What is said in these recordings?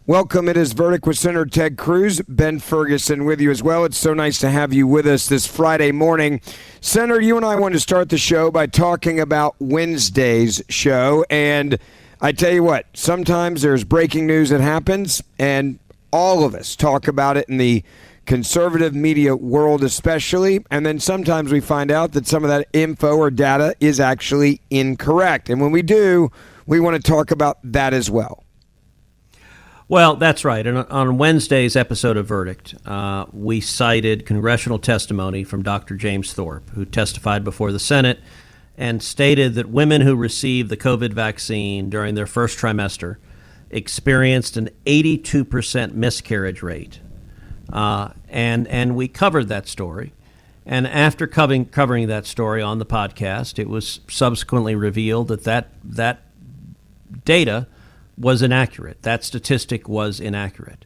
Welcome. It is Verdict with Senator Ted Cruz. Ben Ferguson with you as well. It's so nice to have you with us this Friday morning. Senator, you and I wanted to start the show by talking about Wednesday's show. And I tell you what, sometimes there's breaking news that happens, and all of us talk about it in the conservative media world especially. And then sometimes we find out that some of that info or data is actually incorrect. And when we do, we want to talk about that as well. Well, that's right. And on Wednesday's episode of Verdict, we cited congressional testimony from Dr. James Thorpe, who testified before the Senate and stated that women who received the COVID vaccine during their first trimester experienced an 82% miscarriage rate. And we covered that story. And after covering that story on the podcast, it was subsequently revealed that data was inaccurate. That statistic was inaccurate.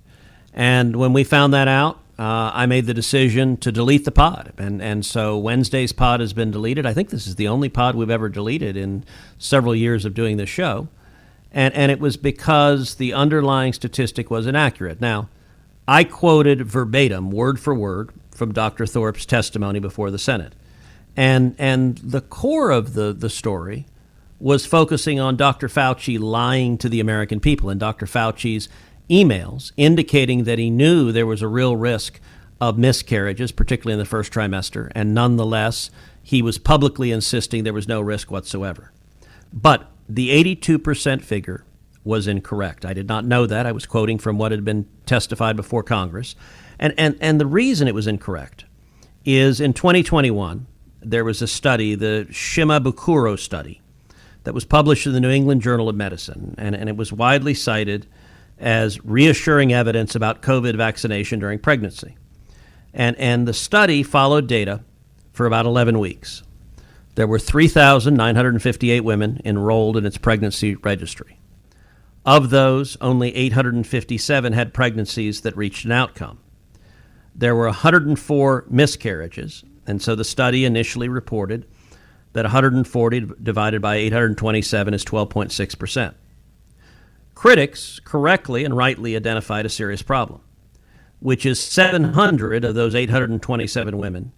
And when we found that out, I made the decision to delete the pod. And so Wednesday's pod has been deleted. I think this is the only pod we've ever deleted in several years of doing this show. And it was because the underlying statistic was inaccurate. Now, I quoted verbatim, word for word, from Dr. Thorpe's testimony before the Senate. And the core of the story was focusing on Dr. Fauci lying to the American people, and Dr. Fauci's emails indicating that he knew there was a real risk of miscarriages, particularly in the first trimester, and nonetheless, he was publicly insisting there was no risk whatsoever. But the 82% figure was incorrect. I did not know that. I was quoting from what had been testified before Congress. And the reason it was incorrect is in 2021, there was a study, the Shimabukuro study, that was published in the New England Journal of Medicine, and it was widely cited as reassuring evidence about COVID vaccination during pregnancy. And the study followed data for about 11 weeks. There were 3,958 women enrolled in its pregnancy registry. Of those, only 857 had pregnancies that reached an outcome. There were 104 miscarriages, and so the study initially reported that 140 divided by 827 is 12.6%. Critics correctly and rightly identified a serious problem, which is 700 of those 827 women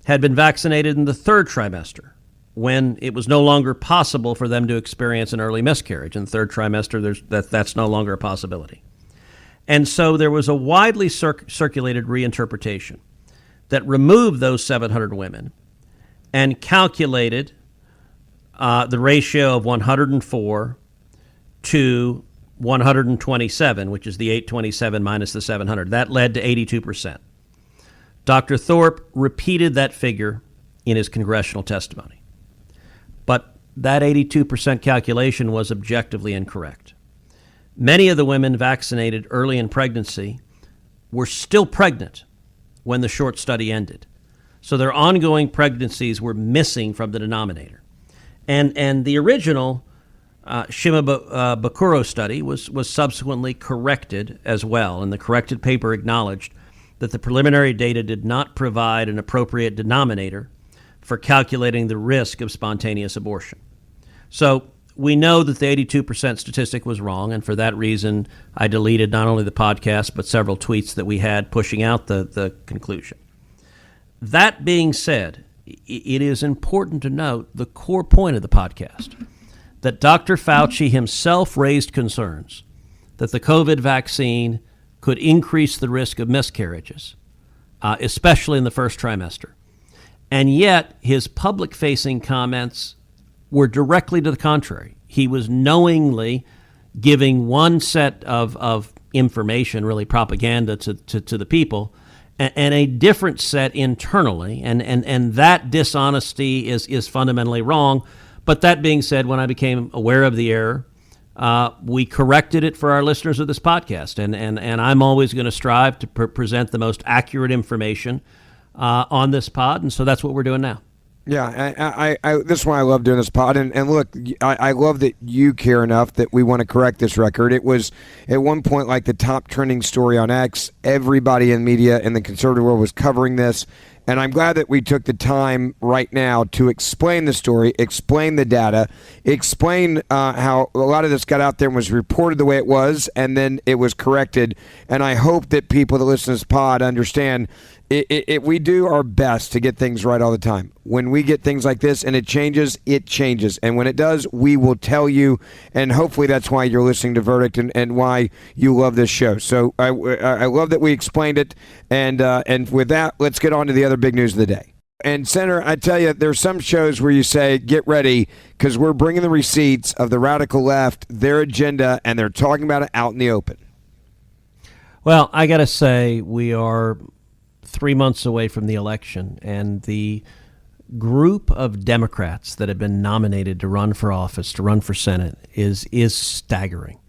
had been vaccinated in the third trimester, when it was no longer possible for them to experience an early miscarriage. In the third trimester, that's no longer a possibility. And so there was a widely circulated reinterpretation that removed those 700 women and calculated the ratio of 104 to 127, which is the 827 minus the 700. That led to 82%. Dr. Thorpe repeated that figure in his congressional testimony. But that 82% calculation was objectively incorrect. Many of the women vaccinated early in pregnancy were still pregnant when the short study ended. So their ongoing pregnancies were missing from the denominator. And the original Shimabukuro study was subsequently corrected as well. And the corrected paper acknowledged that the preliminary data did not provide an appropriate denominator for calculating the risk of spontaneous abortion. So we know that the 82% statistic was wrong, and for that reason, I deleted not only the podcast, but several tweets that we had pushing out the conclusion. That being said, it is important to note the core point of the podcast, that Dr. Fauci himself raised concerns that the COVID vaccine could increase the risk of miscarriages, especially in the first trimester. And yet his public-facing comments were directly to the contrary. He was knowingly giving one set of information, really propaganda to the people, and a different set internally. And that dishonesty is fundamentally wrong. But that being said, when I became aware of the error, we corrected it for our listeners of this podcast. And I'm always going to strive to present the most accurate information on this pod. And so that's what we're doing now. Yeah, this is why I love doing this pod. And look, I love that you care enough that we want to correct this record. It was at one point like the top trending story on X. Everybody in media in the conservative world was covering this. And I'm glad that we took the time right now to explain the story, explain the data, explain how a lot of this got out there and was reported the way it was, and then it was corrected. And I hope that people that listen to this pod understand we do our best to get things right all the time. When we get things like this and it changes, it changes. And when it does, we will tell you. And hopefully that's why you're listening to Verdict and why you love this show. So I love that we explained it. And with that, let's get on to the other big news of the day. And Senator, I tell you, there's some shows where you say, get ready, because we're bringing the receipts of the radical left, their agenda, and they're talking about it out in the open. Well, I got to say, we are 3 months away from the election, and the group of Democrats that have been nominated to run for office, to run for Senate, is staggering.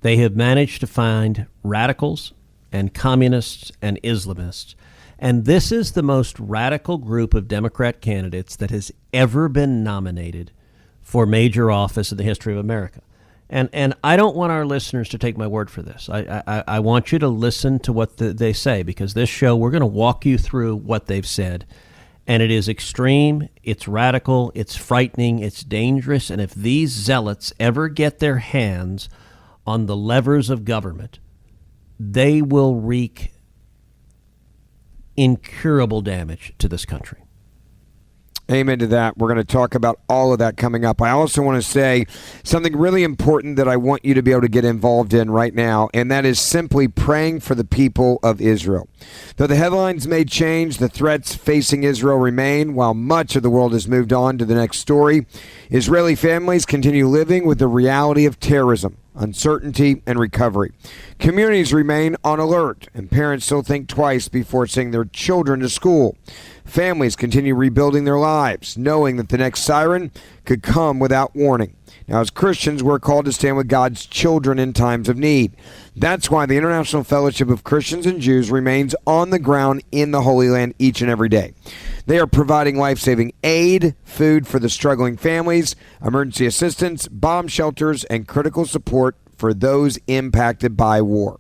They have managed to find radicals and communists and Islamists, and this is the most radical group of Democrat candidates that has ever been nominated for major office in the history of America. And I don't want our listeners to take my word for this. I want you to listen to what they say, because this show, we're going to walk you through what they've said. And it is extreme, it's radical, it's frightening, it's dangerous. And if these zealots ever get their hands on the levers of government, they will wreak incurable damage to this country. Amen to that. We're going to talk about all of that coming up. I also want to say something really important that I want you to be able to get involved in right now, and that is simply praying for the people of Israel. Though the headlines may change, the threats facing Israel remain. While much of the world has moved on to the next story, Israeli families continue living with the reality of terrorism, uncertainty, and recovery. Communities remain on alert, and parents still think twice before sending their children to school. Families continue rebuilding their lives, knowing that the next siren could come without warning. Now, as Christians, we're called to stand with God's children in times of need. That's why the International Fellowship of Christians and Jews remains on the ground in the Holy Land each and every day. They are providing life-saving aid, food for the struggling families, emergency assistance, bomb shelters, and critical support for those impacted by war.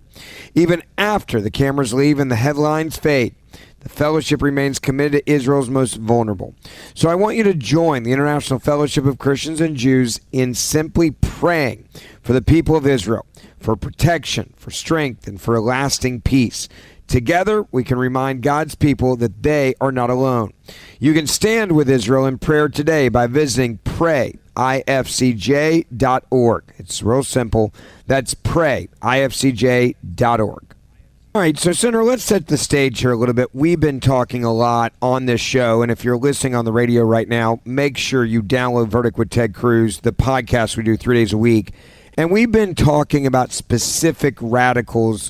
Even after the cameras leave and the headlines fade, the fellowship remains committed to Israel's most vulnerable. So I want you to join the International Fellowship of Christians and Jews in simply praying for the people of Israel, for protection, for strength, and for a lasting peace. Together, we can remind God's people that they are not alone. You can stand with Israel in prayer today by visiting prayifcj.org. It's real simple. That's prayifcj.org. All right, so Senator, let's set the stage here a little bit. We've been talking a lot on this show, and if you're listening on the radio right now, make sure you download Verdict with Ted Cruz, the podcast we do 3 days a week. And we've been talking about specific radicals,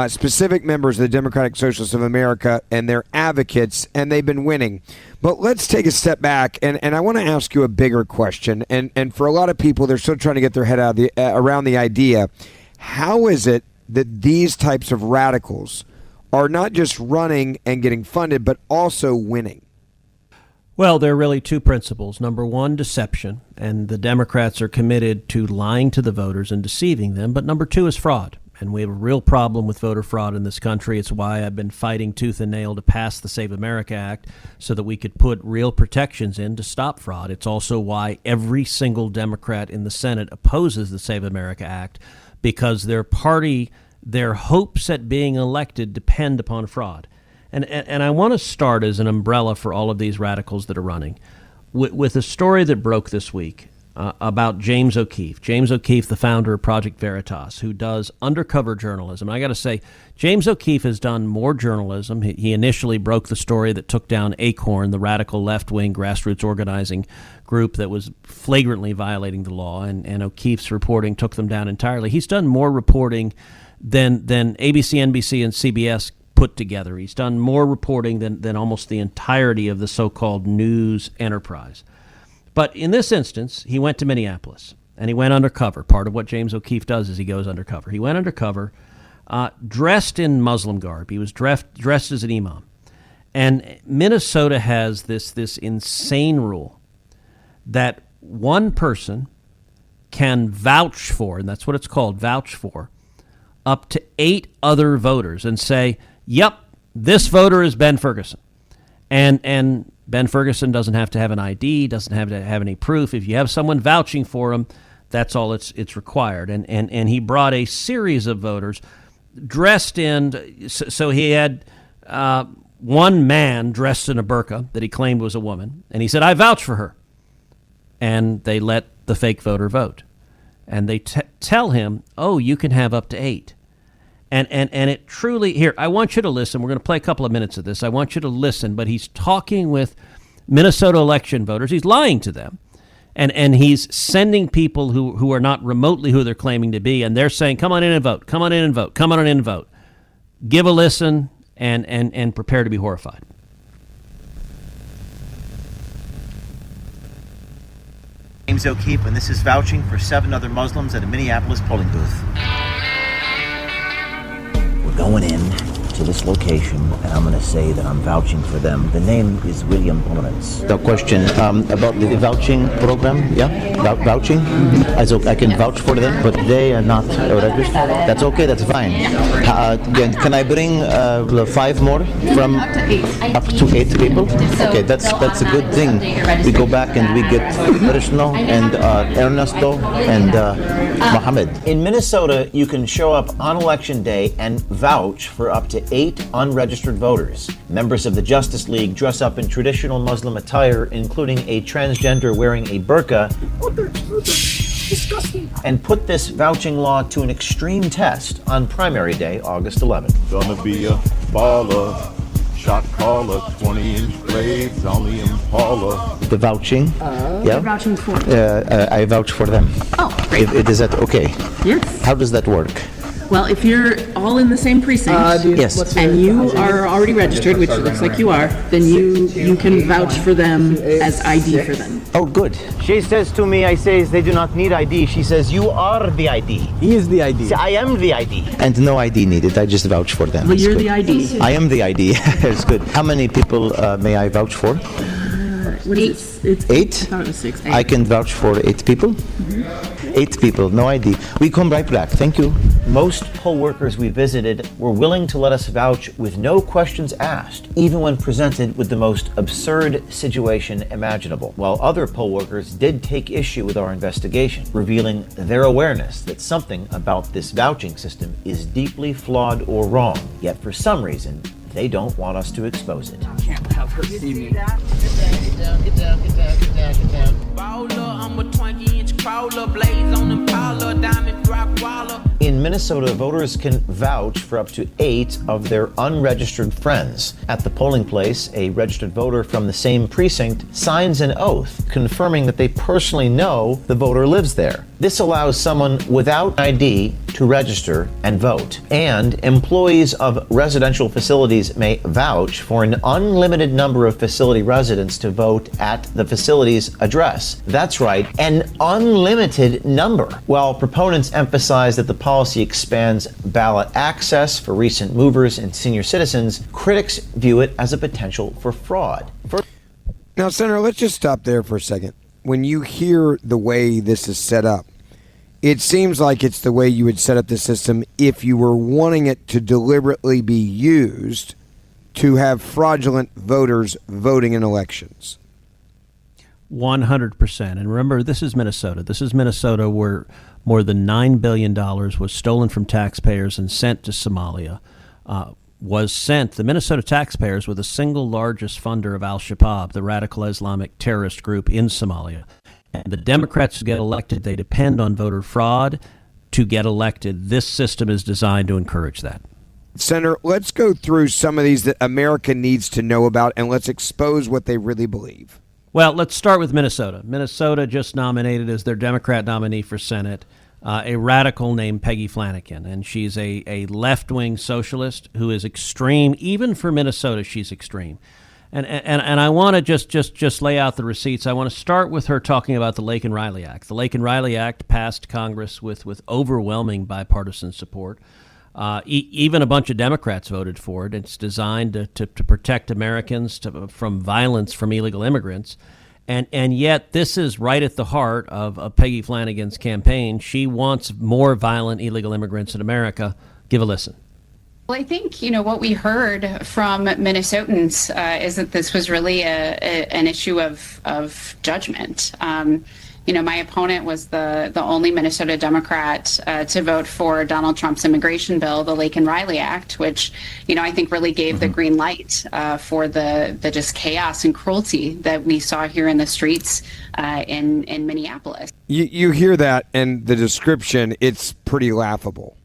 specific members of the Democratic Socialists of America and their advocates, and they've been winning. But let's take a step back, and I want to ask you a bigger question. And for a lot of people, they're still trying to get their head out of around the idea. How is it that these types of radicals are not just running and getting funded, but also winning? Well, there are really two principles. Number one, deception, and the Democrats are committed to lying to the voters and deceiving them. But number two is fraud, and we have a real problem with voter fraud in this country. It's why I've been fighting tooth and nail to pass the Save America Act so that we could put real protections in to stop fraud. It's also why every single Democrat in the Senate opposes the Save America Act, because their party, their hopes at being elected depend upon fraud. And I want to start as an umbrella for all of these radicals that are running with a story that broke this week about James O'Keefe. James O'Keefe, the founder of Project Veritas, who does undercover journalism. And I got to say, James O'Keefe has done more journalism. He initially broke the story that took down Acorn, the radical left-wing grassroots organizing group that was flagrantly violating the law, and O'Keefe's reporting took them down entirely. He's done more reporting than ABC, NBC, and CBS put together. He's done more reporting than almost the entirety of the so-called news enterprise. But in this instance, he went to Minneapolis, and he went undercover. Part of what James O'Keefe does is he goes undercover. He went undercover, dressed in Muslim garb. He was dressed as an imam. And Minnesota has this insane rule that one person can vouch for, and that's what it's called, vouch for, up to 8 other voters and say, yep, this voter is Ben Ferguson. And Ben Ferguson doesn't have to have an ID, doesn't have to have any proof. If you have someone vouching for him, that's all it's required. And he brought a series of voters dressed in, so he had one man dressed in a burqa that he claimed was a woman, and he said, I vouch for her. And they let the fake voter vote. And they tell him, oh, you can have up to 8. And it truly, here, I want you to listen. We're going to play a couple of minutes of this. I want you to listen, but he's talking with Minnesota election voters. He's lying to them. And he's sending people who are not remotely who they're claiming to be, and they're saying, come on in and vote, come on in and vote, come on in and vote. Give a listen and prepare to be horrified. James O'Keefe, and this is vouching for 7 other Muslims at a Minneapolis polling booth. We're going in to this location, and I'm going to say that I'm vouching for them. The name is William Lawrence. The question about the vouching program, vouching. I can vouch for them, but they are not registered. That's okay, that's fine. Can I bring 5 more from up to 8 people? Okay, that's a good thing. We go back and we get Krishna and Ernesto and Mohammed. In Minnesota, you can show up on election day and vouch for up to 8 unregistered voters. Members of the Justice League dress up in traditional Muslim attire, including a transgender wearing a burqa, disgusting, and put this vouching law to an extreme test on primary day, August 11th. Gonna be a baller, shot caller, 20-inch blades on the Impala. The vouching, You're vouching for. I vouch for them. Oh, great. Is that okay? Yes. How does that work? Well, if you're all in the same precinct Yes. and you are already registered, which looks like you are, then you can vouch for them as ID for them. Oh, good. She says to me, I say they do not need ID. She says, you are the ID. He is the ID. See, I am the ID. And no ID needed. I just vouch for them. Well, It's you're good. the ID. I am the ID. It's good. How many people may I vouch for? What is it? It's 8? I thought it was 6. I can vouch for 8 people. 8 people, no ID. We come right back. Thank you. Most poll workers we visited were willing to let us vouch with no questions asked, even when presented with the most absurd situation imaginable. While other poll workers did take issue with our investigation, revealing their awareness that something about this vouching system is deeply flawed or wrong. Yet for some reason, they don't want us to expose it. Can't have her see me. Get down. Baller, I'm a 20-inch crawler, blaze on Impala, diamond rock waller. In Minnesota, voters can vouch for up to 8 of their unregistered friends. At the polling place, a registered voter from the same precinct signs an oath confirming that they personally know the voter lives there. This allows someone without ID to register and vote. And employees of residential facilities may vouch for an unlimited number of facility residents to vote at the facility's address. That's right, an unlimited number. While proponents emphasize that the policy expands ballot access for recent movers and senior citizens, critics view it as a potential for fraud. Now, Senator, let's just stop there for a second. When you hear the way this is set up, it seems like it's the way you would set up the system if you were wanting it to deliberately be used to have fraudulent voters voting in elections. 100%. And remember, this is Minnesota. This is Minnesota where more than $9 billion was stolen from taxpayers and sent to Somalia. The Minnesota taxpayers were the single largest funder of al-Shabaab, the radical Islamic terrorist group in Somalia. And the Democrats get elected, they depend on voter fraud to get elected. This system is designed to encourage that. Senator, let's go through some of these that America needs to know about, and let's expose what they really believe. Well, let's start with Minnesota. Minnesota just nominated as their Democrat nominee for Senate a radical named Peggy Flanagan, and she's a left-wing socialist who is extreme. Even for Minnesota, she's extreme. And I want to just lay out the receipts. I want to start with her talking about the Lake and Riley Act. The Lake and Riley Act passed Congress with overwhelming bipartisan support. Even a bunch of Democrats voted for it. It's designed to protect Americans from violence from illegal immigrants. And yet this is right at the heart of Peggy Flanagan's campaign. She wants more violent illegal immigrants in America. Give a listen. Well, I think, what we heard from Minnesotans is that this was really an issue of judgment. My opponent was the only Minnesota Democrat to vote for Donald Trump's immigration bill, the Lake and Riley Act, which, I think really gave the green light for the just chaos and cruelty that we saw here in the streets in Minneapolis. You hear that, and the description, it's pretty laughable.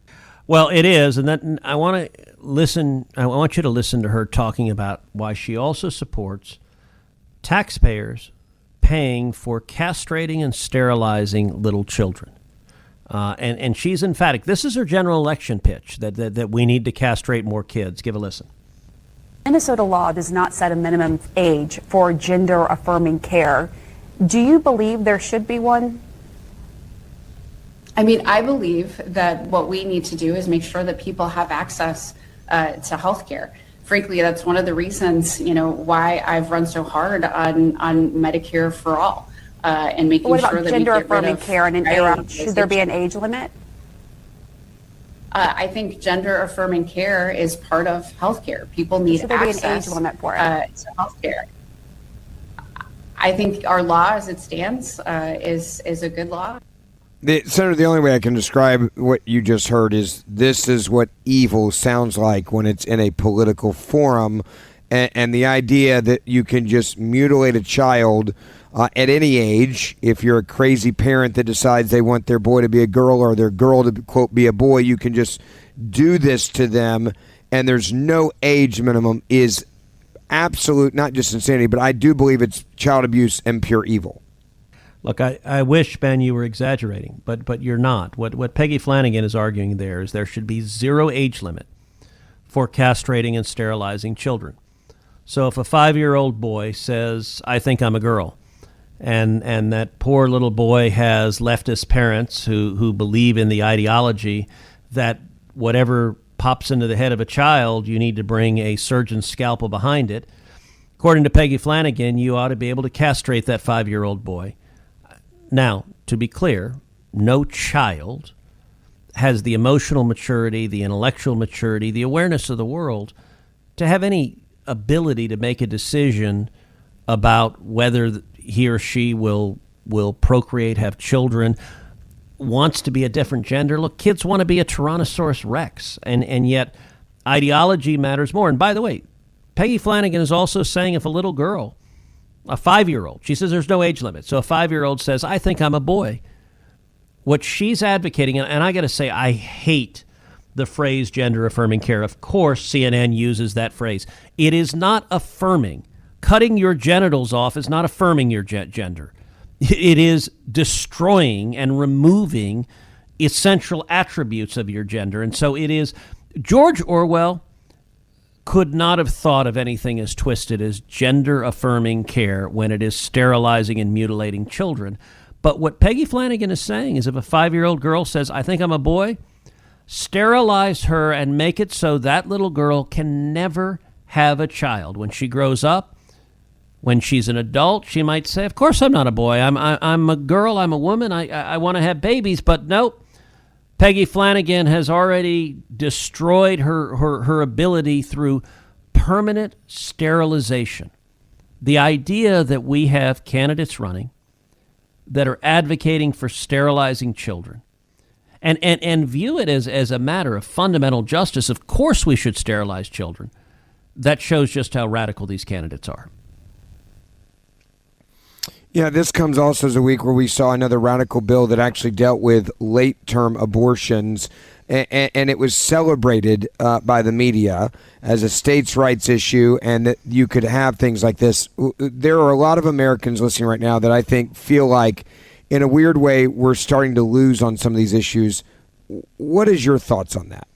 Well, it is, and then I want you to listen to her talking about why she also supports taxpayers paying for castrating and sterilizing little children. And she's emphatic. This is her general election pitch, that we need to castrate more kids. Give a listen. Minnesota law does not set a minimum age for gender-affirming care. Do you believe there should be one? I believe that what we need to do is make sure that people have access to health care. Frankly, that's one of the reasons, why I've run so hard on Medicare for all and making sure that we get rid of gender-affirming care and an age? Should there be an age limit? I think gender-affirming care is part of healthcare. People need Should there be access an age limit for it? To healthcare. I think our law, as it stands, is a good law. Senator, the only way I can describe what you just heard is this is what evil sounds like when it's in a political forum, and the idea that you can just mutilate a child at any age. If you're a crazy parent that decides they want their boy to be a girl or their girl to, quote, be a boy, you can just do this to them, and there's no age minimum is absolute, not just insanity, but I do believe it's child abuse and pure evil. Look, I wish, Ben, you were exaggerating, but you're not. What Peggy Flanagan is arguing there is there should be zero age limit for castrating and sterilizing children. So if a 5-year-old boy says, I think I'm a girl, and that poor little boy has leftist parents who believe in the ideology that whatever pops into the head of a child, you need to bring a surgeon's scalpel behind it. According to Peggy Flanagan, you ought to be able to castrate that 5-year-old boy. Now, to be clear, no child has the emotional maturity, the intellectual maturity, the awareness of the world to have any ability to make a decision about whether he or she will procreate, have children, wants to be a different gender. Look, kids want to be a Tyrannosaurus Rex, and yet ideology matters more. And by the way, Peggy Flanagan is also saying if a little girl, a 5-year-old, she says there's no age limit. So a 5-year-old says, I think I'm a boy. What she's advocating, and I got to say, I hate the phrase gender-affirming care. Of course, CNN uses that phrase. It is not affirming. Cutting your genitals off is not affirming your gender. It is destroying and removing essential attributes of your gender. And so it is, George Orwell could not have thought of anything as twisted as gender-affirming care when it is sterilizing and mutilating children. But what Peggy Flanagan is saying is if a 5-year-old girl says, I think I'm a boy, sterilize her and make it so that little girl can never have a child. When she grows up, when she's an adult, she might say, of course I'm not a boy. I'm a girl, I'm a woman, I want to have babies, but nope. Peggy Flanagan has already destroyed her ability through permanent sterilization. The idea that we have candidates running that are advocating for sterilizing children and view it as a matter of fundamental justice. Of course we should sterilize children. That shows just how radical these candidates are. Yeah, this comes also as a week where we saw another radical bill that actually dealt with late-term abortions, and it was celebrated by the media as a states' rights issue, and that you could have things like this. There are a lot of Americans listening right now that I think feel like, in a weird way, we're starting to lose on some of these issues. What is your thoughts on that?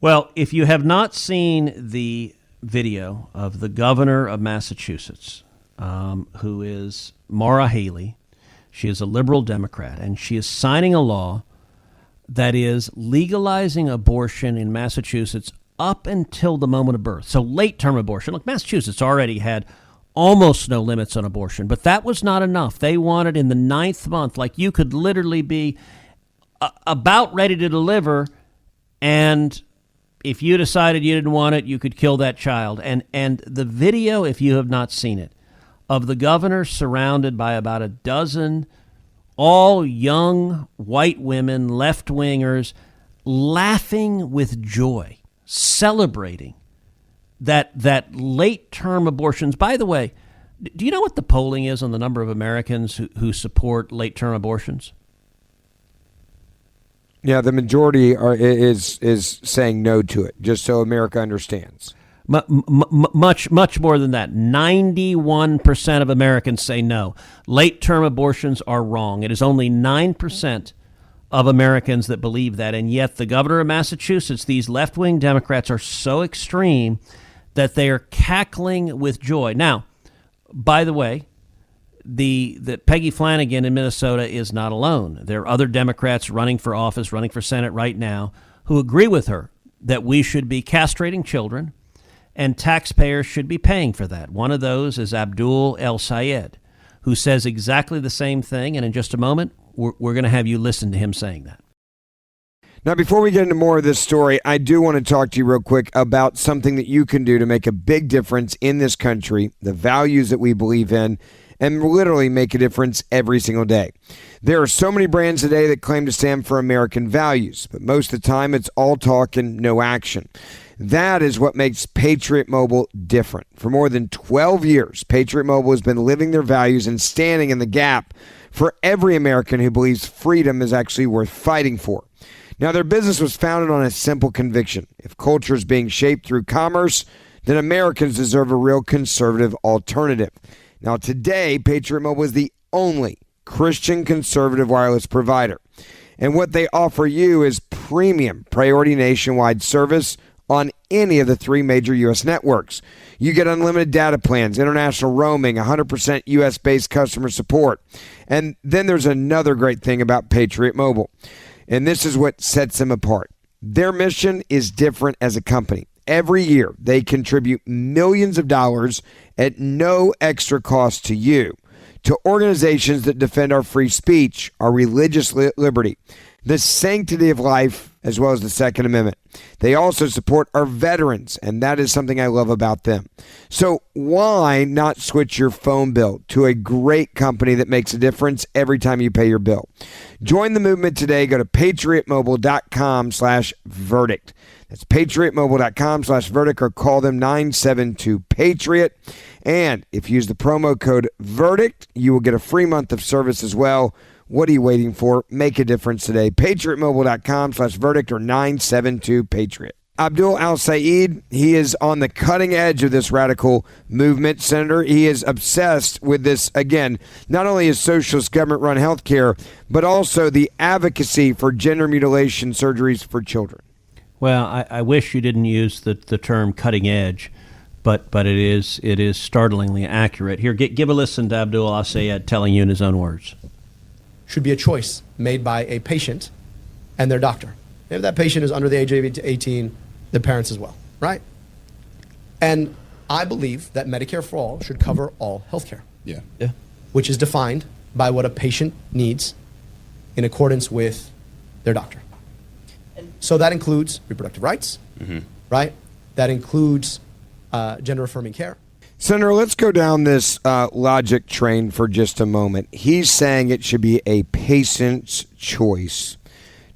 Well, if you have not seen the video of the governor of Massachusetts, who is Maura Haley. She is a liberal Democrat, and she is signing a law that is legalizing abortion in Massachusetts up until the moment of birth. So late-term abortion. Look, Massachusetts already had almost no limits on abortion, but that was not enough. They wanted in the 9th month, like you could literally be about ready to deliver, And if you decided you didn't want it, you could kill that child. And the video, if you have not seen it, of the governor surrounded by about a dozen all young white women, left-wingers, laughing with joy, celebrating that late-term abortions. By the way, do you know what the polling is on the number of Americans who support late-term abortions? Yeah, the majority is saying no to it, just so America understands. Much more than that. 91% of Americans say no. Late-term abortions are wrong. It is only 9% of Americans that believe that, and yet the governor of Massachusetts, these left-wing Democrats are so extreme that they are cackling with joy. Now, by the way, the Peggy Flanagan in Minnesota is not alone. There are other Democrats running for office, running for Senate right now, who agree with her that we should be castrating children and taxpayers should be paying for that. One of those is Abdul El-Sayed, who says exactly the same thing. And in just a moment, we're going to have you listen to him saying that. Now, before we get into more of this story, I do want to talk to you real quick about something that you can do to make a big difference in this country, the values that we believe in, and literally make a difference every single day. There are so many brands today that claim to stand for American values, but most of the time it's all talk and no action. That is what makes Patriot Mobile different. For more than 12 years, Patriot Mobile has been living their values and standing in the gap for every American who believes freedom is actually worth fighting for. Now, their business was founded on a simple conviction. If culture is being shaped through commerce, then Americans deserve a real conservative alternative. Now, today, Patriot Mobile is the only Christian conservative wireless provider. And what they offer you is premium priority nationwide service on any of the three major U.S. networks. You get unlimited data plans, international roaming, 100% U.S.-based customer support. And then there's another great thing about Patriot Mobile, and this is what sets them apart. Their mission is different as a company. Every year, they contribute millions of dollars at no extra cost to you to organizations that defend our free speech, our religious liberty, the sanctity of life, as well as the Second Amendment. They also support our veterans, and that is something I love about them. So why not switch your phone bill to a great company that makes a difference every time you pay your bill? Join the movement today. Go to patriotmobile.com/verdict. That's patriotmobile.com/verdict, or call them 972-PATRIOT. And if you use the promo code VERDICT, you will get a free month of service as well. What are you waiting for? Make a difference today. patriotmobile.com/verdict or 972-PATRIOT. Abdul El-Sayed, he is on the cutting edge of this radical movement, Senator. He is obsessed with this, again, not only his socialist government-run health care, but also the advocacy for gender mutilation surgeries for children. Well, I wish you didn't use the term cutting edge, but it is startlingly accurate. Here, give a listen to Abdul El-Sayed telling you in his own words. Should be a choice made by a patient and their doctor. If that patient is under the age of 18, the parents as well, right? And I believe that Medicare for All should cover all health care. Yeah. Which is defined by what a patient needs in accordance with their doctor. So that includes reproductive rights, right? That includes gender-affirming care. Senator, let's go down this logic train for just a moment. He's saying it should be a patient's choice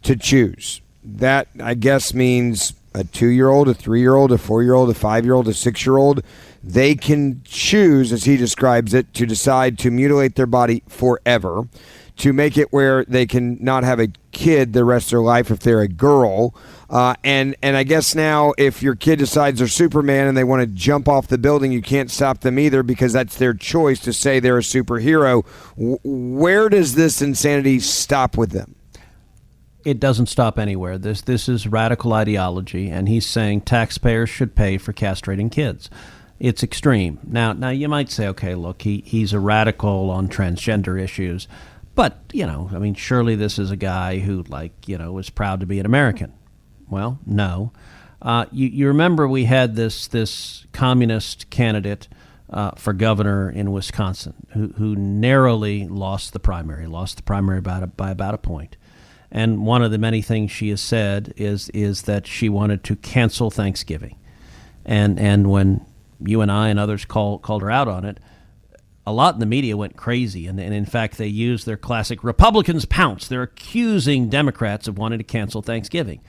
to choose. That, I guess, means a 2-year-old, a 3-year-old, a 4-year-old, a 5-year-old, a 6-year-old. They can choose, as he describes it, to decide to mutilate their body forever, to make it where they can not have a kid the rest of their life if they're a girl. And I guess now if your kid decides they're Superman and they want to jump off the building, you can't stop them either because that's their choice to say they're a superhero. Where does this insanity stop with them? It doesn't stop anywhere. This is radical ideology, and he's saying taxpayers should pay for castrating kids. It's extreme. Now you might say, okay, look, he's a radical on transgender issues. But, surely this is a guy who, is proud to be an American. Well, no. You remember we had this communist candidate for governor in Wisconsin who narrowly lost the primary by about a point. And one of the many things she has said is that she wanted to cancel Thanksgiving. And when you and I and others called her out on it, a lot in the media went crazy. And in fact, they used their classic Republicans pounce. They're accusing Democrats of wanting to cancel Thanksgiving.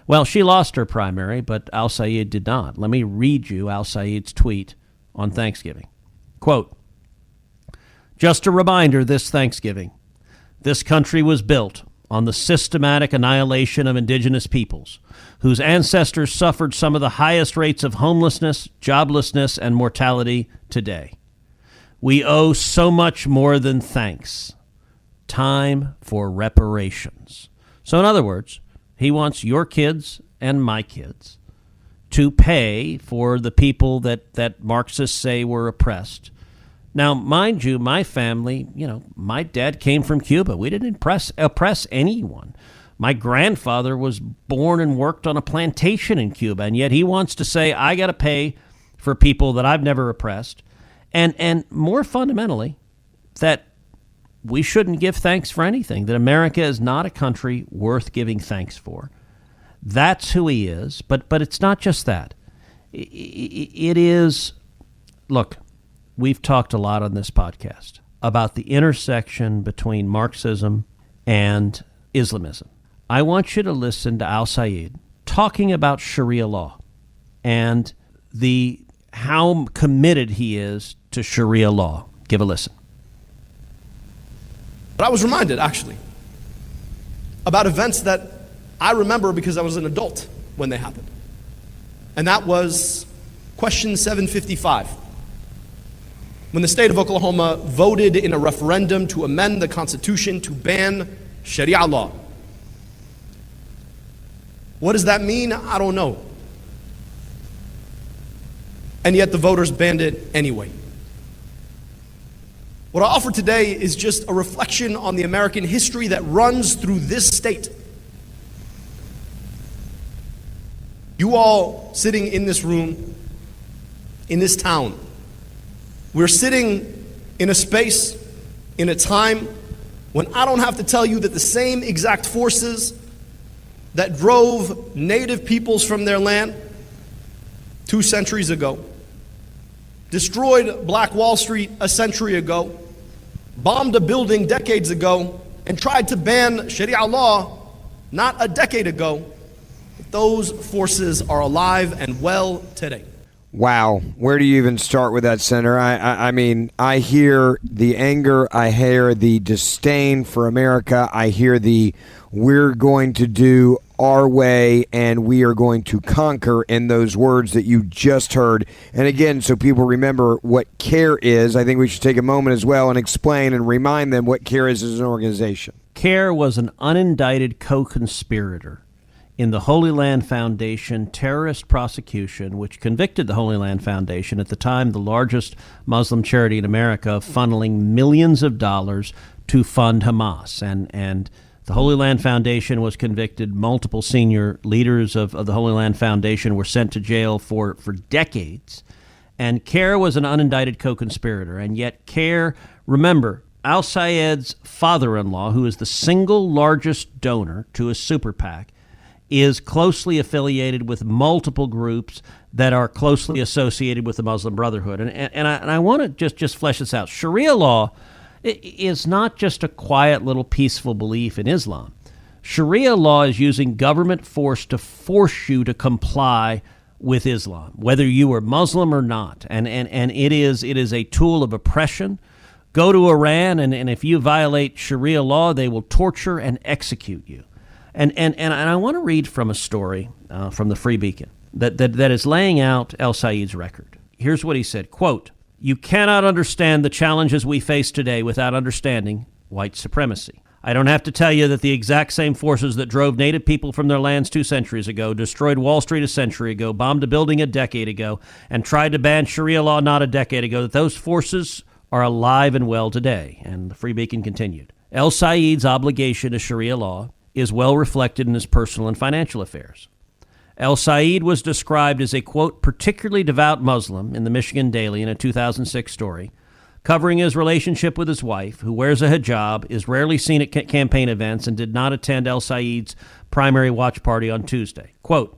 Well, she lost her primary, but Al-Sayed did not. Let me read you Al-Sayed's tweet on Thanksgiving. Quote, "Just a reminder this Thanksgiving, this country was built on the systematic annihilation of indigenous peoples, whose ancestors suffered some of the highest rates of homelessness, joblessness, and mortality today. We owe so much more than thanks. Time for reparations." So in other words, he wants your kids and my kids to pay for the people that Marxists say were oppressed. Now, mind you, my family, my dad came from Cuba. We didn't oppress anyone. My grandfather was born and worked on a plantation in Cuba, and yet he wants to say, I got to pay for people that I've never oppressed. And more fundamentally, that we shouldn't give thanks for anything, that America is not a country worth giving thanks for. That's who he is, but it's not just that. It is, look, we've talked a lot on this podcast about the intersection between Marxism and Islamism. I want you to listen to Al-Sayed talking about Sharia law and how committed he is to Sharia law. Give a listen. But I was reminded, actually, about events that I remember because I was an adult when they happened. And that was question 755. When the state of Oklahoma voted in a referendum to amend the Constitution to ban Sharia law. What does that mean? I don't know. And yet the voters banned it anyway. What I offer today is just a reflection on the American history that runs through this state. You all sitting in this room, in this town, we're sitting in a space, in a time when I don't have to tell you that the same exact forces that drove native peoples from their land 2 centuries ago, destroyed Black Wall Street a century ago, bombed a building decades ago, and tried to ban Sharia law not a decade ago, those forces are alive and well today. Wow. Where do you even start with that, Senator? I mean, I hear the anger. I hear the disdain for America. I hear the we're going to do our way and we are going to conquer in those words that you just heard. And again, so people remember what CAIR is, I think we should take a moment as well and explain and remind them what CAIR is as an organization. CAIR was an unindicted co-conspirator in the Holy Land Foundation terrorist prosecution, which convicted the Holy Land Foundation, at the time the largest Muslim charity in America, of funneling millions of dollars to fund Hamas. And the Holy Land Foundation was convicted. Multiple senior leaders of the Holy Land Foundation were sent to jail for decades. And CAIR was an unindicted co-conspirator. And yet CAIR, remember, Al-Sayed's father-in-law, who is the single largest donor to a super PAC, is closely affiliated with multiple groups that are closely associated with the Muslim Brotherhood. And I want to just flesh this out. Sharia law is not just a quiet little peaceful belief in Islam. Sharia law is using government force to force you to comply with Islam, whether you are Muslim or not. And it is a tool of oppression. Go to Iran, and if you violate Sharia law, they will torture and execute you. And I want to read from a story from the Free Beacon that is laying out Al-Sayed's record. Here's what he said, quote, "You cannot understand the challenges we face today without understanding white supremacy. I don't have to tell you that the exact same forces that drove native people from their lands 2 centuries ago, destroyed Wall Street a century ago, bombed a building a decade ago, and tried to ban Sharia law not a decade ago, that those forces are alive and well today." And the Free Beacon continued, "Al-Sayed's obligation to Sharia law is well reflected in his personal and financial affairs. Al-Sayed was described as a, quote, particularly devout Muslim in the Michigan Daily in a 2006 story, covering his relationship with his wife, who wears a hijab, is rarely seen at campaign events, and did not attend El Said's primary watch party on Tuesday. Quote,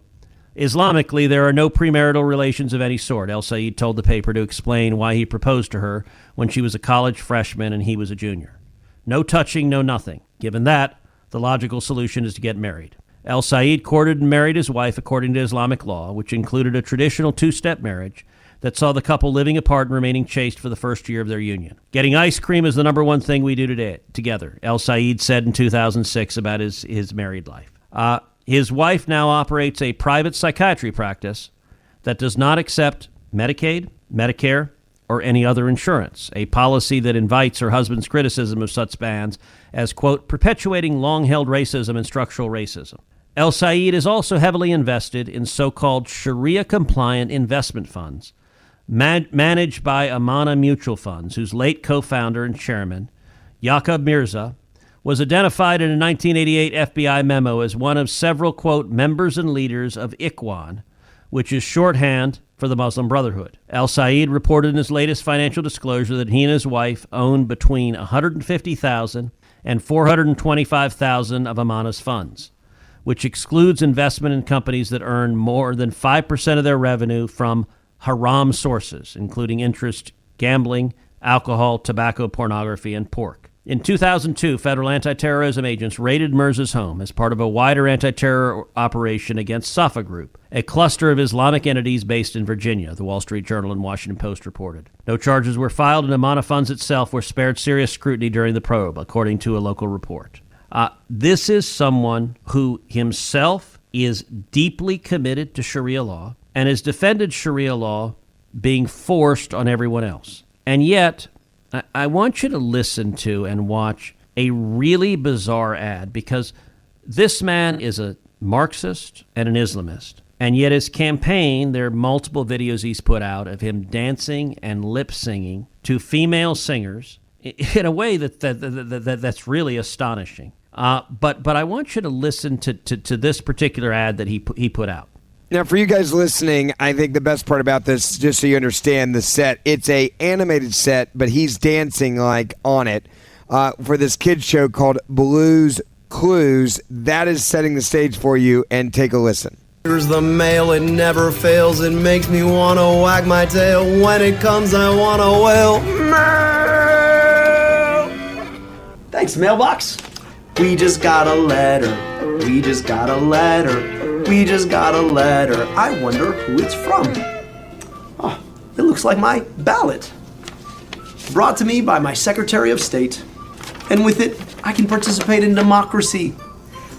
Islamically, there are no premarital relations of any sort, El Said told the paper to explain why he proposed to her when she was a college freshman and he was a junior. No touching, no nothing. Given that, the logical solution is to get married. El Said courted and married his wife according to Islamic law, which included a traditional two-step marriage that saw the couple living apart and remaining chaste for the first year of their union. Getting ice cream is the number one thing we do together, El Said said in 2006 about his married life. His wife now operates a private psychiatry practice that does not accept Medicaid, Medicare, or any other insurance, a policy that invites her husband's criticism of such bans as, quote, perpetuating long-held racism and structural racism. El Said is also heavily invested in so-called Sharia-compliant investment funds managed by Amana Mutual Funds, whose late co-founder and chairman, Yaqub Mirza, was identified in a 1988 FBI memo as one of several, quote, members and leaders of Ikhwan, which is shorthand for the Muslim Brotherhood. El Said reported in his latest financial disclosure that he and his wife owned between $150,000 and $425,000 of Amana's funds, which excludes investment in companies that earn more than 5% of their revenue from haram sources, including interest, gambling, alcohol, tobacco, pornography, and pork. In 2002, federal anti-terrorism agents raided Mirza's home as part of a wider anti-terror operation against Safa Group, a cluster of Islamic entities based in Virginia, the Wall Street Journal and Washington Post reported. No charges were filed, and Amana Funds itself were spared serious scrutiny during the probe, according to a local report. This is someone who himself is deeply committed to Sharia law and has defended Sharia law being forced on everyone else. And yet, I want you to listen to and watch a really bizarre ad, because this man is a Marxist and an Islamist. And yet his campaign, there are multiple videos he's put out of him dancing and lip singing to female singers in a way that's really astonishing. But I want you to listen to this particular ad that he put out. Now, for you guys listening, I think the best part about this, just so you understand the set, it's a animated set, but he's dancing like on it for this kids show called Blues Clues. That is setting the stage for you, and take a listen. Here's the mail, it never fails. It makes me want to wag my tail. When it comes, I want to wail. Mail! Thanks, mailbox. We just got a letter. We just got a letter. We just got a letter. I wonder who it's from. Oh, it looks like my ballot. Brought to me by my Secretary of State. And with it, I can participate in democracy.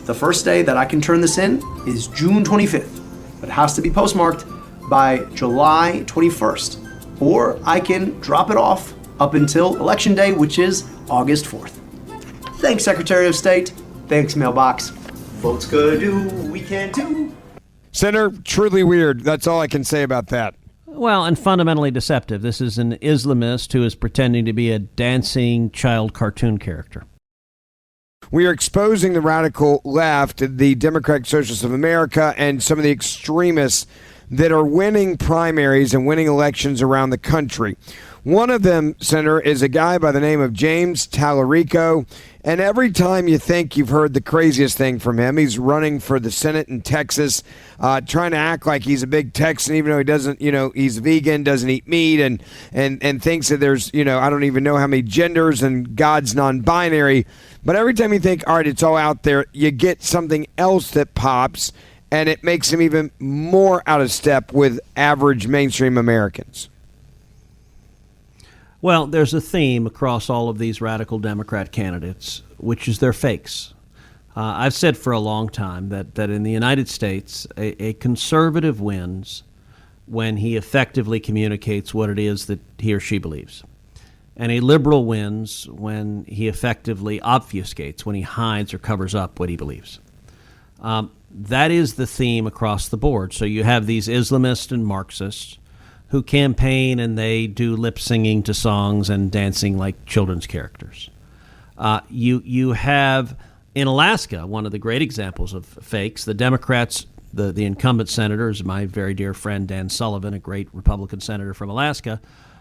The first day that I can turn this in is June 25th, but it has to be postmarked by July 21st. Or I can drop it off up until Election Day, which is August 4th. Thanks, Secretary of State. Thanks, mailbox. Votes could do, we can't do. Senator, truly weird. That's all I can say about that. Well, and fundamentally deceptive. This is an Islamist who is pretending to be a dancing child cartoon character. We are exposing the radical left, the Democratic Socialists of America, and some of the extremists that are winning primaries and winning elections around the country. One of them, Senator, is a guy by the name of James Talarico. And every time you think you've heard the craziest thing from him, he's running for the Senate in Texas, trying to act like he's a big Texan, even though he doesn't, he's vegan, doesn't eat meat, and thinks that there's, I don't even know how many genders and God's non-binary. But every time you think, all right, it's all out there, you get something else that pops, and it makes him even more out of step with average mainstream Americans. Well, there's a theme across all of these radical Democrat candidates, which is they're fakes. I've said for a long time that in the United States, a conservative wins when he effectively communicates what it is that he or she believes. And a liberal wins when he effectively obfuscates, when he hides or covers up what he believes. That is the theme across the board. So you have these Islamists and Marxists who campaign and they do lip singing to songs and dancing like children's characters. You have in Alaska one of the great examples of fakes. The Democrats, the incumbent senator is my very dear friend Dan Sullivan, a great Republican senator from Alaska,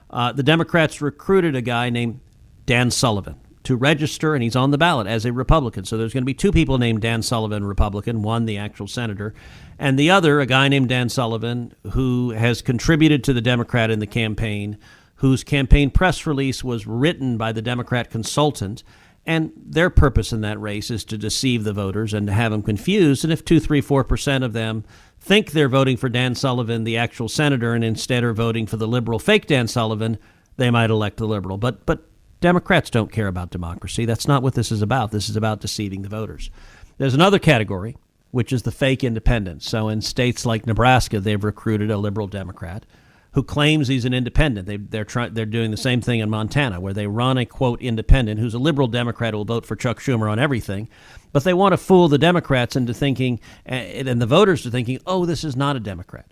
The Democrats recruited a guy named Dan Sullivan to register, and he's on the ballot as a Republican. So there's going to be two people named Dan Sullivan, Republican, one the actual senator, and the other, a guy named Dan Sullivan, who has contributed to the Democrat in the campaign, whose campaign press release was written by the Democrat consultant. And their purpose in that race is to deceive the voters and to have them confused. And if 2, 3, 4% of them think they're voting for Dan Sullivan, the actual senator, and instead are voting for the liberal fake Dan Sullivan, they might elect the liberal. But Democrats don't care about democracy. That's not what this is about. This is about deceiving the voters. There's another category, which is the fake independent. So in states like Nebraska, they've recruited a liberal Democrat who claims he's an independent. They're doing the same thing in Montana, where they run a, quote, independent who's a liberal Democrat who will vote for Chuck Schumer on everything. But they want to fool the Democrats into thinking, and the voters to thinking, oh, this is not a Democrat.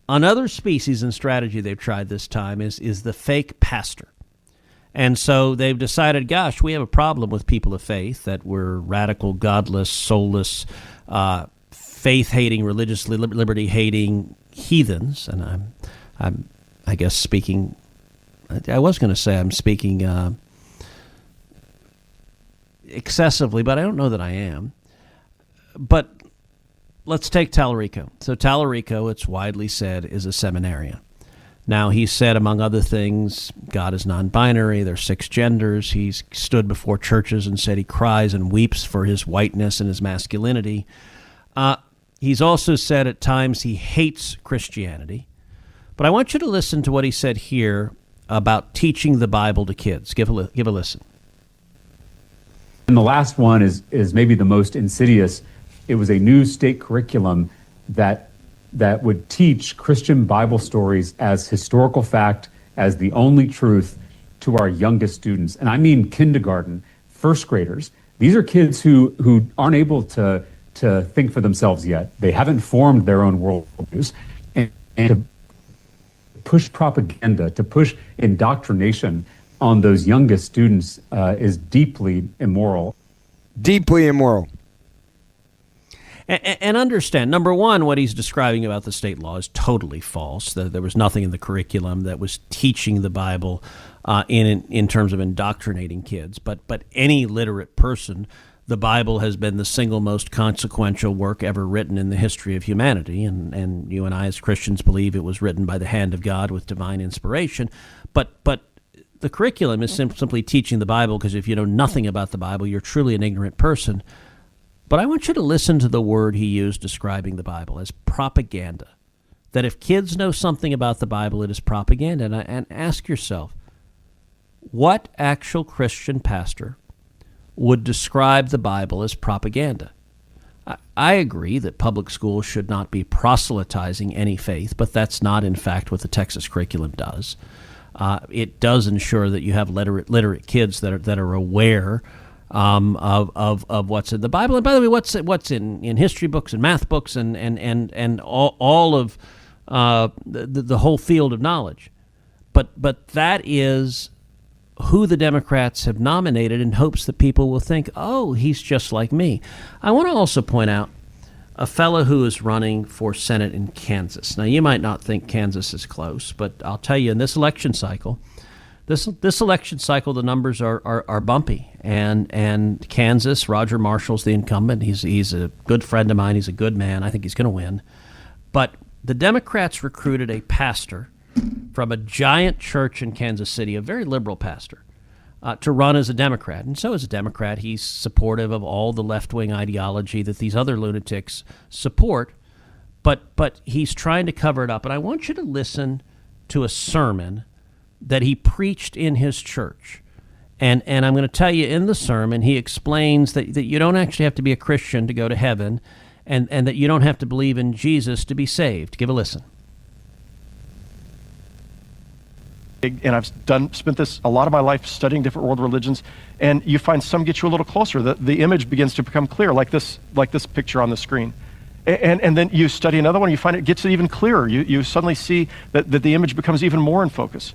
Another species and strategy they've tried this time is the fake pastor. And so they've decided, gosh, we have a problem with people of faith, that we're radical, godless, soulless, faith-hating, religiously liberty-hating heathens. And I guess speaking, I was going to say I'm speaking excessively, but I don't know that I am. But let's take Talarico. So Talarico, it's widely said, is a seminarian. Now, he said, among other things, God is non-binary, there's 6 genders. He's stood before churches and said he cries and weeps for his whiteness and his masculinity. He's also said at times he hates Christianity. But I want you to listen to what he said here about teaching the Bible to kids. Give a listen. And the last one is maybe the most insidious. It was a new state curriculum that would teach Christian Bible stories as historical fact, as the only truth to our youngest students. And I mean kindergarten, first graders. These are kids who aren't able to think for themselves yet. They haven't formed their own worldviews. And to push propaganda, to push indoctrination on those youngest students is deeply immoral. Deeply immoral. And understand, number one, what he's describing about the state law is totally false. There was nothing in the curriculum that was teaching the Bible in terms of indoctrinating kids. But any literate person, the Bible has been the single most consequential work ever written in the history of humanity. And you and I as Christians believe it was written by the hand of God with divine inspiration. But the curriculum is simply teaching the Bible, because if you know nothing about the Bible, you're truly an ignorant person. But I want you to listen to the word he used describing the Bible as propaganda. That if kids know something about the Bible, it is propaganda. And ask yourself, what actual Christian pastor would describe the Bible as propaganda? I agree that public schools should not be proselytizing any faith, but that's not, in fact, what the Texas curriculum does. It does ensure that you have literate kids that are aware of what's in the Bible, and by the way, what's in history books and math books and all of the whole field of knowledge. But that is who the Democrats have nominated in hopes that people will think, oh, he's just like me. I want to also point out a fellow who is running for Senate in Kansas. Now, you might not think Kansas is close, but I'll tell you, in this election cycle, the numbers are bumpy. And Kansas, Roger Marshall's the incumbent. He's a good friend of mine. He's a good man. I think he's going to win. But the Democrats recruited a pastor from a giant church in Kansas City, a very liberal pastor, to run as a Democrat. And so as a Democrat, he's supportive of all the left-wing ideology that these other lunatics support. But he's trying to cover it up. And I want you to listen to a sermon that he preached in his church. And I'm going to tell you, in the sermon, he explains that you don't actually have to be a Christian to go to heaven, and that you don't have to believe in Jesus to be saved. Give a listen. And I've spent a lot of my life studying different world religions, and you find some get you a little closer. The image begins to become clear, like this picture on the screen. And then you study another one, and you find it gets even clearer. You suddenly see that the image becomes even more in focus.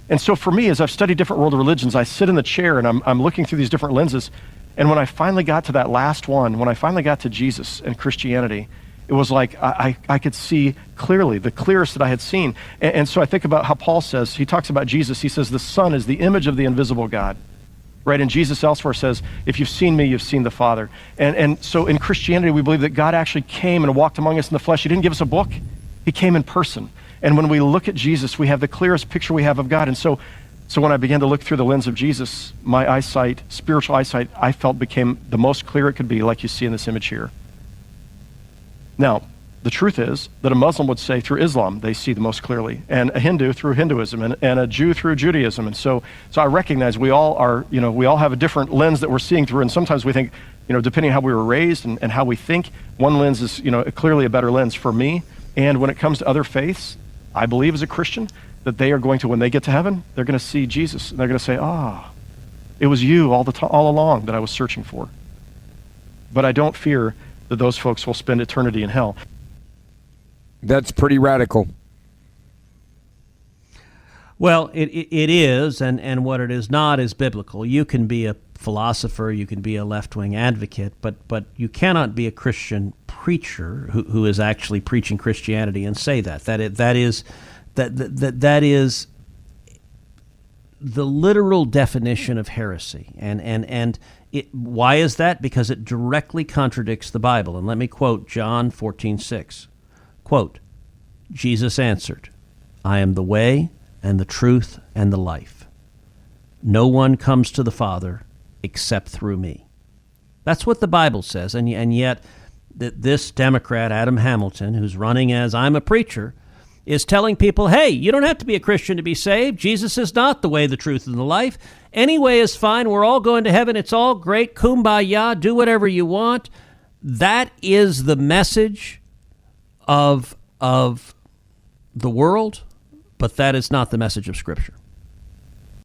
And so for me, as I've studied different world religions, I sit in the chair and I'm looking through these different lenses. And when I finally got to that last one, when I finally got to Jesus and Christianity, It was like I could see clearly, the clearest that I had seen. And so I think about how Paul says, he talks about Jesus, he says the Son is the image of the invisible God. Right? And Jesus elsewhere says, if you've seen me, you've seen the Father. And so in Christianity, we believe that God actually came and walked among us in the flesh. He didn't give us a book. He came in person. And when we look at Jesus, we have the clearest picture we have of God. And so when I began to look through the lens of Jesus, my eyesight, spiritual eyesight, I felt became the most clear it could be, like you see in this image here. Now, the truth is that a Muslim would say through Islam, they see the most clearly, and a Hindu through Hinduism, and a Jew through Judaism. And so I recognize we all are, we all have a different lens that we're seeing through. And sometimes we think, depending on how we were raised and how we think, one lens is, clearly a better lens for me. And when it comes to other faiths, I believe as a Christian that they are going to, when they get to heaven, they're going to see Jesus. And they're going to say, it was you all along that I was searching for. But I don't fear that those folks will spend eternity in hell. That's pretty radical. Well, it is, and what it is not is biblical. You can be a philosopher, you can be a left-wing advocate, but you cannot be a Christian preacher who is actually preaching Christianity and say that. That is the literal definition of heresy. And why is that? Because it directly contradicts the Bible. And let me quote John 14:6. Quote, Jesus answered, I am the way and the truth and the life. No one comes to the Father except through me. That's what the Bible says. And yet this Democrat, Adam Hamilton, who's running as I'm a preacher, is telling people, hey, you don't have to be a Christian to be saved. Jesus is not the way, the truth, and the life. Any way is fine. We're all going to heaven. It's all great. Kumbaya. Do whatever you want. That is the message of the world, but that is not the message of Scripture.